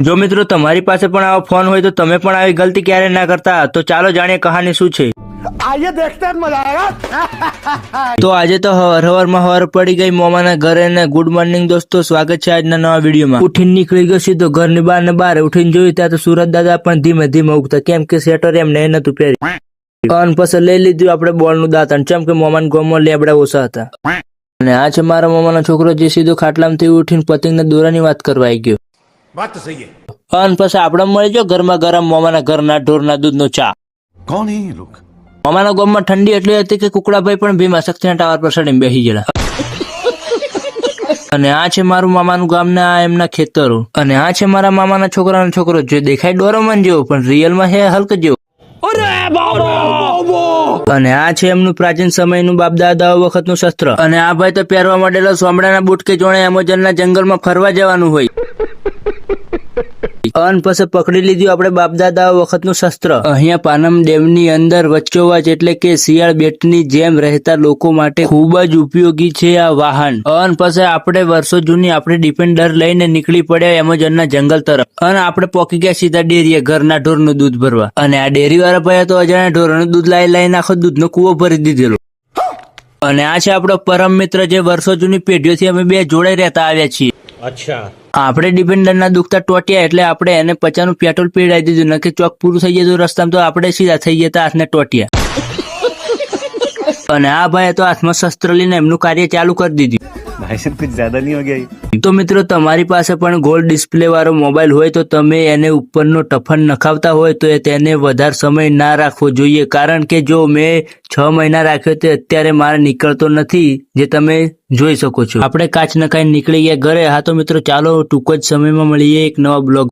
જો મિત્રો તમારી પાસે પણ આવો ફોન હોય તો તમે પણ આવી ગલતી ક્યારે ના કરતા, તો ચાલો જાણીએ કહાની શું છે। आइए देखते हैं मजा आएगा। તો આજે તો હવાર પડી ગઈ મોમાના ઘરે ને ગુડ મોર્નિંગ દોસ્તો, સ્વાગત છે આજના નવા વિડીયોમાં। ઉઠીને નીકળી ગયો સીધો ઘરની બહાર ને બહાર ઉઠીને જોયું ત્યાં તો સુરત દાદા પણ ધીમે ધીમે ઉગતા, કેમ કે સ્વેટર એમને નતું પહેરી। અને પછી લઈ લીધું આપણે બોલનું દાંતણ, ચમ કે મોમાના ગામમાં લેબડા ઓછા હતા। અને આ છે મારા મોમાનો છોકરો જે સીધો ખાટલામાંથી ઉઠીને પતંગના દોરાની વાત કરવા આવી ગયો। बात तो सही है। અને પછી આપણે મળી ગયો ગરમા ગરમ મોમાના ઘરના ઢોરના દૂધનો ચા। कौन है ये लोग? મામાના ગામમાં ઠંડી એટલી હતી કે કુકડાભાઈ પણ ભીમા શક્તિના ટાવર પર ચડીને બેસી ગયેલા। અને આ છે મારું મામાનું ગામ ને આ એમના ખેતરો। અને આ છે મારા મામાના છોકરાનો છોકરો, જે દેખાય ડોરેમોન જેવો પણ રિયલમાં છે હલ્ક જેવો। અને આ છે એમનું પ્રાચીન સમયનું બાપ દાદાઓ વખતનું શસ્ત્ર। અને આ ભાઈ તો પહેરવા માંડેલો સોમડાના બૂટ કે જોણે એમેઝોનના જંગલમાં ફરવા જવાનું હોય। અને પછી પકડી લીધું આપણે બાપ દાદાઓ વખતનું શસ્ત્ર। અહીંયા પાનમ ડેમની અંદર વચ્ચોવચ એટલે કે શિયાળ બેટની જેમ રહેતા લોકો માટે ખૂબ જ ઉપયોગી છે આ વાહન। અને પછી આપણે વર્ષો જૂની આપણે ડિફેન્ડર લઈને નીકળી પડ્યા એમેઝોનના જંગલ તરફ। અને આપણે પોકી ગયા સીધા ડેરીએ ઘરના ઢોરનું દૂધ ભરવા। અને આ ડેરી વાળા ભાઈ તો અજાણ્યા ઢોરનું દૂધ લાઈને આખો દૂધનો કૂવો ભરી દીધેલો। અને આ છે આપણો પરમ મિત્ર, જે વર્ષો જૂની પેઢીઓથી અમે બે જોડે રહેતા આવ્યા છીએ। अच्छा। આપણે ડિફેન્ડરના દુખતા ટોટિયા એટલે આપણે એને 50 નું પેટ્રોલ પીવડાવી દીધું, નકે ચોક પૂરું થઈ જતું રસ્તામાં તો આપણે સીધા થઈ જતા હાથને ટોટિયા। અને આ ભાઈએ તો હાથમાં શસ્ત્ર લઈને એમનું કાર્ય ચાલુ કરી દીધું। भाई साहब कुछ ज्यादा नहीं हो गया? તો મિત્રો તમારી પાસે પણ ગોલ્ડ ડિસ્પ્લે વાળો મોબાઈલ હોય તો તમે એને ઉપરનો ટફન નખાવતા હોય તો તેને વધારે સમય ના રાખવો જોઈએ, કારણ કે જો મેં 6 મહિના રાખ્યો તે અત્યારે મારે નીકળતો નથી, જે તમે જોઈ શકો છો। આપણે કાચ નખાઈને નીકળી ગયા ઘરે। હા તો મિત્રો ચાલો ટૂંક જ સમયમાં મળીએ એક નવા બ્લોગ।